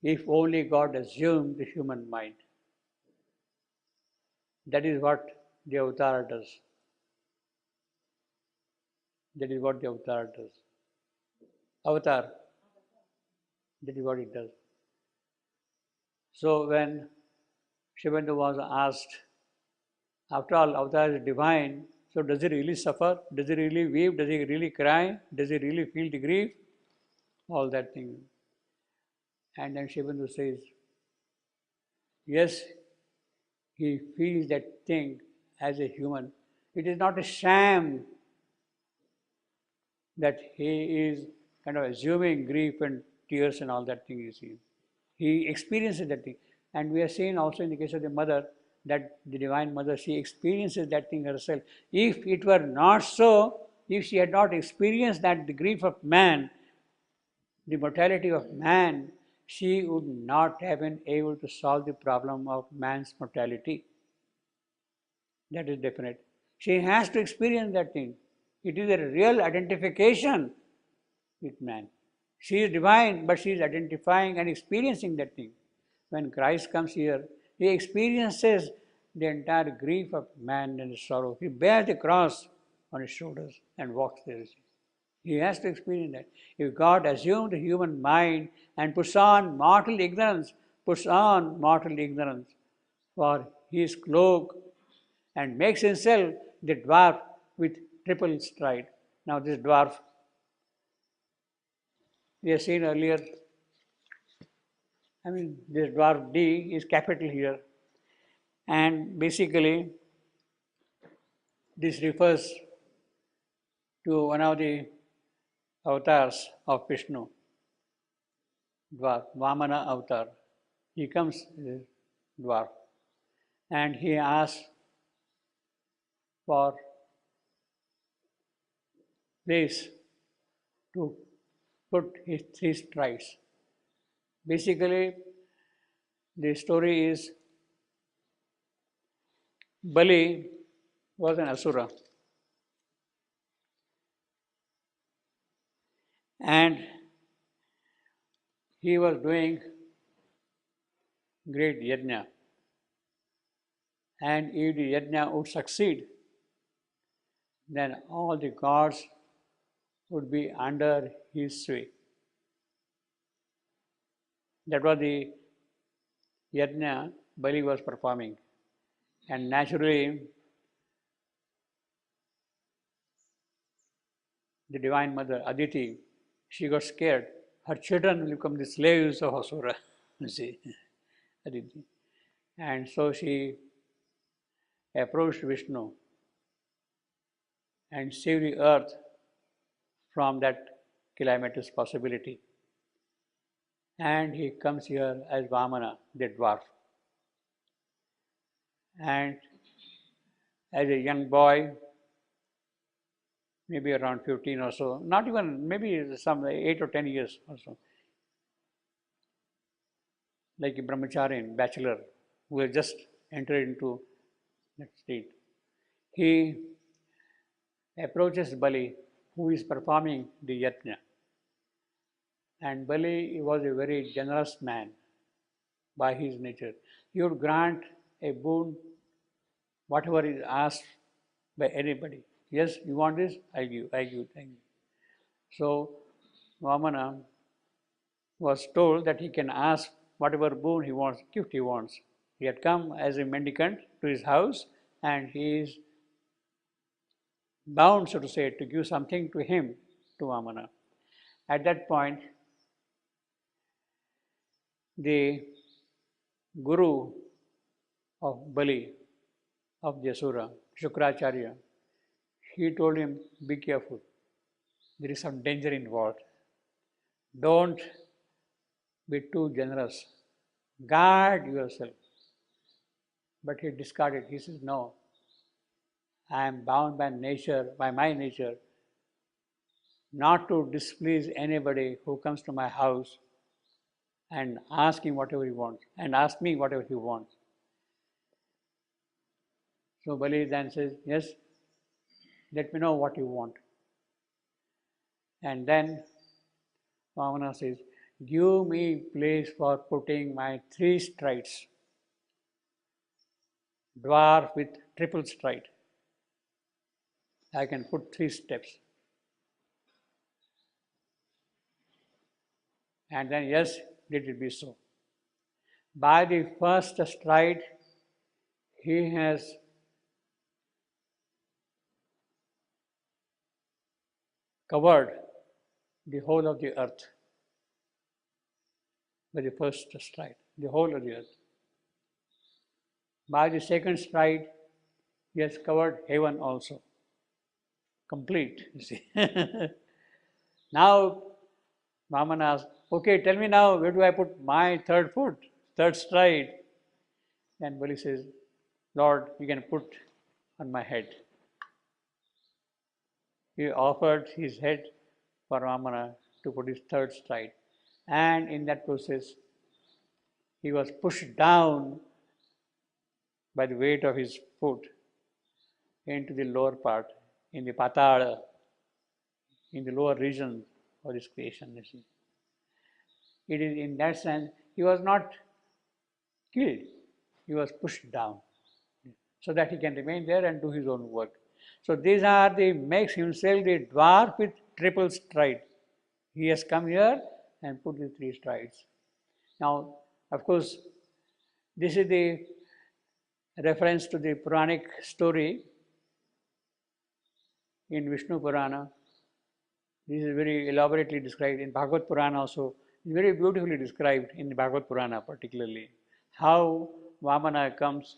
if only God assumed the human mind. That is what the avatar does. That is what the avatar does. Avatar, that is what it does. So when Shivandu was asked, after all, avatar is divine, so does he really suffer? Does he really weep? Does he really cry? Does he really feel the grief? All that thing. And then Shivandu says, yes, he feels that thing as a human. It is not a sham that he is kind of assuming grief and tears and all that thing, you see. He experiences that thing. And we are seeing also in the case of the mother that the Divine Mother, she experiences that thing herself. If it were not so, if she had not experienced that the grief of man, the mortality of man, she would not have been able to solve the problem of man's mortality. That is definite. She has to experience that thing. It is a real identification with man. She is divine, but she is identifying and experiencing that thing. When Christ comes here, he experiences the entire grief of man and his sorrow. He bears the cross on his shoulders and walks there. He has to experience that. If God assumed the human mind and puts on mortal ignorance for his cloak and makes himself the dwarf with triple stride. Now this dwarf, we have seen earlier, this dwarf D is capital here. And basically, this refers to one of the avatars of Vishnu, dwarf, Vamana avatar. He comes as a dwarf and he asks for place to put his three strides. Basically, the story is Bali was an asura and he was doing great yajna. And if the yajna would succeed, then all the gods would be under his sway. That was the yajna Bali was performing. And naturally, the Divine Mother, Aditi, she got scared. Her children will become the slaves of Asura, you see, Aditi. And so she approached Vishnu and saved the earth from that calamitous possibility. And he comes here as Vamana, the dwarf. And as a young boy, maybe around 15 or so, not even, maybe some 8 or 10 years or so, like a brahmacharin, bachelor, who has just entered into that state. He approaches Bali, who is performing the yajna. And Bali was a very generous man by his nature. He would grant a boon, whatever is asked by anybody. Yes, you want this? I give. So Vamana was told that he can ask whatever boon he wants, gift he wants. He had come as a mendicant to his house and he is bound, so to say, to give something to him, to Vamana. At that point, the guru of Bali, of the Asura, Shukracharya, he told him, be careful, there is some danger involved. Don't be too generous. Guard yourself. But he discarded. He says, no, I am bound by nature, by my nature, not to displease anybody who comes to my house and ask him whatever he wants, and ask me whatever he wants. So Bali then says, yes, let me know what you want. And then Vamana says, give me place for putting my 3 strides, dwarf with triple stride. I can put 3 steps. And then, yes, let it be so. By the first stride, he has covered the whole of the earth by the first stride, the whole of the earth. By the second stride, he has covered heaven also, complete, you see. Now, Vaman asks, okay, tell me now, where do I put my third foot, third stride? And Bali says, Lord, you can put on my head. He offered his head for Vamana to put his third stride. And in that process, he was pushed down by the weight of his foot into the lower part, in the Patala, in the lower region of this creation. You see. It is in that sense, he was not killed, he was pushed down so that he can remain there and do his own work. So these are the, makes himself the dwarf with triple stride. He has come here and put the 3 strides. Now, of course, this is the reference to the Puranic story in Vishnu Purana. This is very elaborately described in Bhagavad Purana also. It's very beautifully described in the Bhagavad Purana particularly. How Vamana comes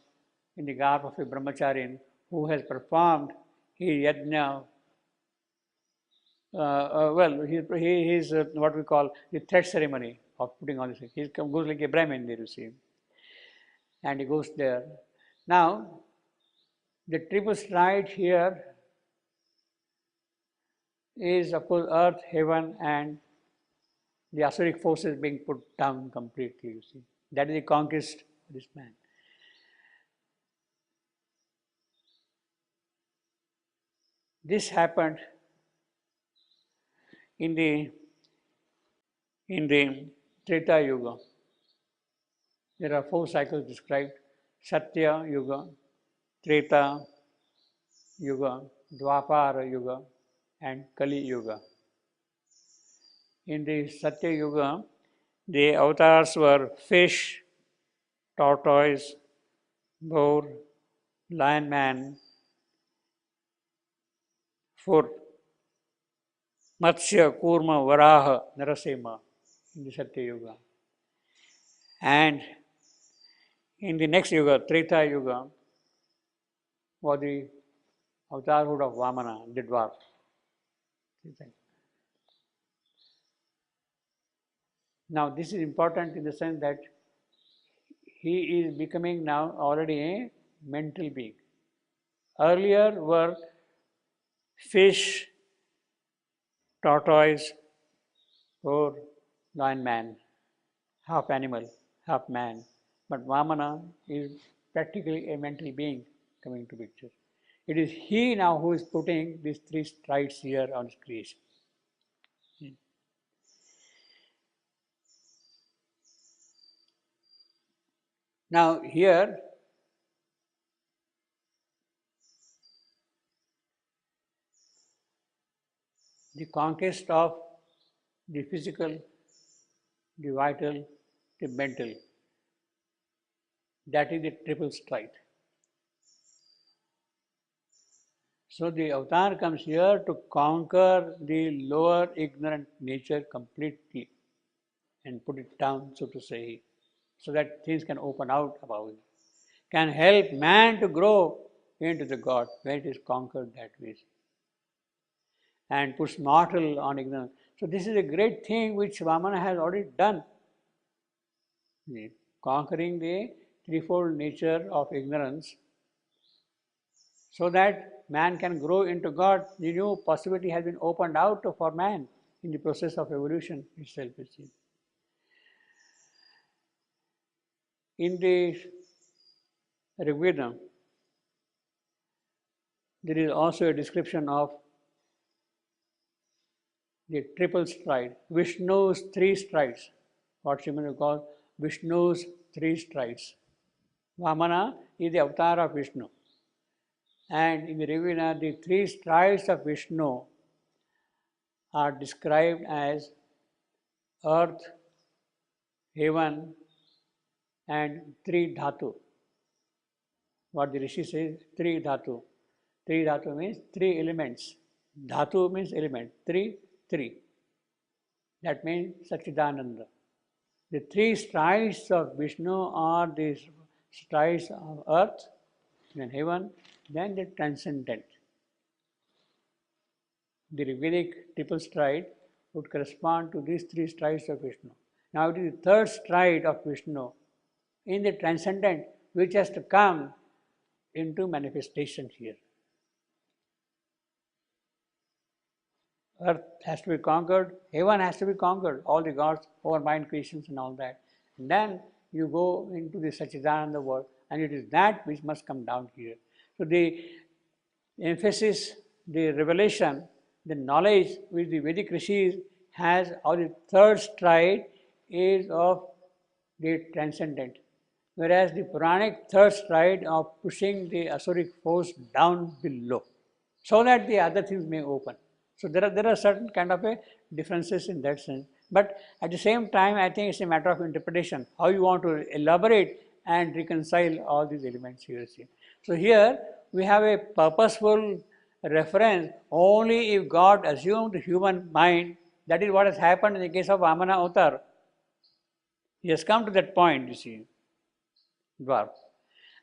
in the garb of a brahmacharin who has performed his yajna. He is what we call the thread ceremony of putting on this. He goes like a Brahmin there, you see. And he goes there. Now, the triple stride here is, of course, earth, heaven, and the Asuric forces being put down completely, you see. That is the conquest of this man. This happened in the Treta Yuga. There are 4 cycles described: Satya Yuga, Treta Yuga, Dwapara Yuga, and Kali Yuga. In the Satya Yuga, the avatars were fish, tortoise, boar, lion man, for Matsya, Kurma, Varaha, Narasima in the Satya Yuga. And in the next Yuga, Treta Yuga, was the avatarhood of Vamana, the dwarf. Now, this is important in the sense that he is becoming now already a mental being. Earlier were fish, tortoise, or lion man, half animal, half man. But Vamana is practically a mental being coming to picture. It is he now who is putting these 3 strides here on his creation. Now here, the conquest of the physical, the vital, the mental, that is the triple stride. So the avatar comes here to conquer the lower ignorant nature completely and put it down, so to say, so that things can open out about it. Can help man to grow into the God when it is conquered that way. And puts mortal on ignorance. So this is a great thing which Vamana has already done. Conquering the threefold nature of ignorance so that man can grow into God. The new possibility has been opened out for man in the process of evolution itself. In the Rigveda, there is also a description of the triple stride, Vishnu's three strides, what Srimati calls Vishnu's three strides. Vamana is the avatar of Vishnu. And in the Ravina, the three strides of Vishnu are described as earth, heaven, and three dhatu. What the Rishi says, three dhatu. Three dhatu means three elements. Dhatu means element. Three. That means Satchidananda. The three strides of Vishnu are the strides of earth, then heaven, then the transcendent. The Vedic triple stride would correspond to these three strides of Vishnu. Now it is the third stride of Vishnu in the transcendent which has to come into manifestation here. Earth has to be conquered, heaven has to be conquered, all the gods, over mind creations and all that. And then you go into the Satchidananda world, and it is that which must come down here. So the emphasis, the revelation, the knowledge which the Vedic Rishis has of the third stride is of the transcendent. Whereas the Puranic third stride of pushing the Asuric force down below, so that the other things may open. So there are certain kind of differences in that sense. But at the same time, I think it's a matter of interpretation, how you want to elaborate and reconcile all these elements here. So here we have a purposeful reference only if God assumed human mind. That is what has happened in the case of Vamana Avatar. He has come to that point, you see, dwarf.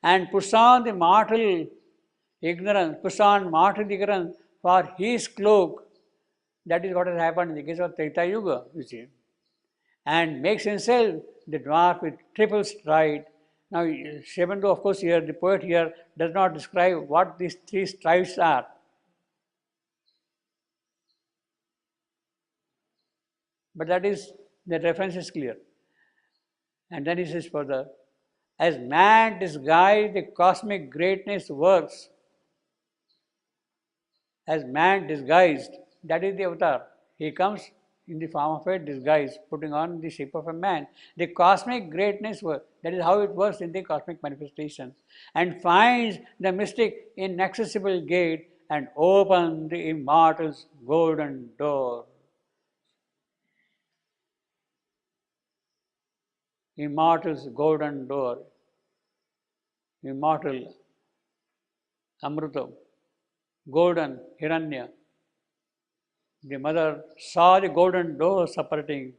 And puts on the mortal ignorance, puts on mortal ignorance for his cloak. That is what has happened in the case of Treta Yuga, you see. And makes himself the dwarf with triple stride. Now, Sribendu, of course, here, the poet here does not describe what these three strides are. But that is, the reference is clear. And then he says further, as man disguised the cosmic greatness works, as man disguised, that is the avatar. He comes in the form of a disguise, putting on the shape of a man. The cosmic greatness works, that is how it works in the cosmic manifestation, and finds the mystic inaccessible gate and opens the immortal's golden door. Immortal's golden door. Immortal, Amrita, golden, Hiranya. The mother saw the golden door separating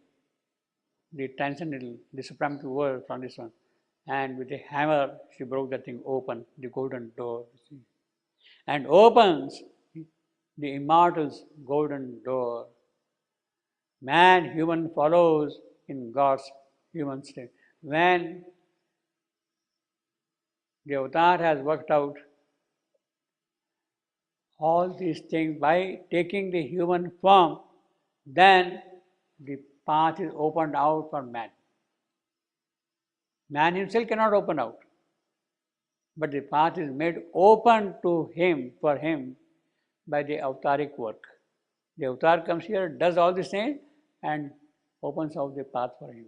the transcendental, the supramental world from this one. And with a hammer, she broke that thing open, the golden door. And opens the immortal's golden door. Man, human follows in God's human state. When the avatar has worked out all these things by taking the human form, then the path is opened out for man. Man himself cannot open out, but the path is made open to him, for him, by the avataric work. The avatar comes here, does all these things, and opens out the path for him.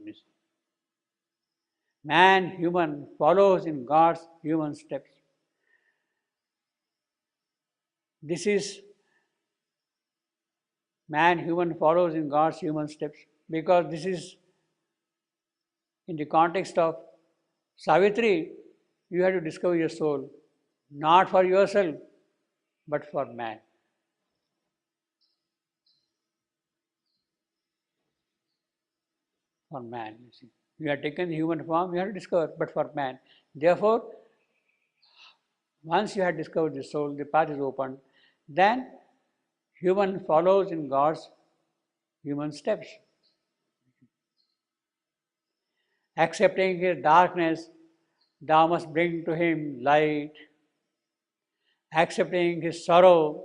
Man, human, follows in God's human steps. This is man, human, follows in God's human steps, because this is in the context of Savitri. You have to discover your soul, not for yourself, but for man. For man, you see. You have taken the human form, you have to discover, but for man. Therefore, once you have discovered the soul, the path is opened, then human follows in God's human steps. Accepting his darkness, thou must bring to him light. Accepting his sorrow,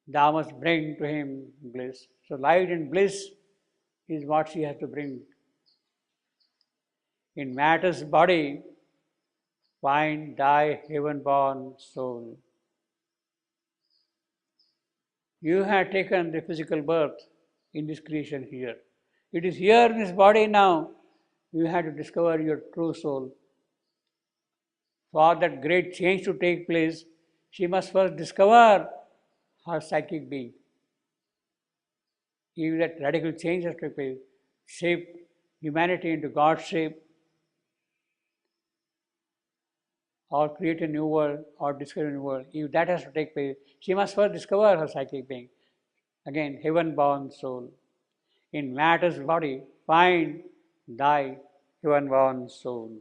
thou must bring to him bliss. So light and bliss is what she has to bring. In matter's body, find thy heaven-born soul. You have taken the physical birth, in this creation here. It is here in this body now. You have to discover your true soul. For that great change to take place, she must first discover her psychic being. If that radical change has to take place, shape humanity into God's shape, or create a new world, or discover a new world, if that has to take place, she must first discover her psychic being. Again, heaven-born soul. In matter's body, find thy heaven-born soul.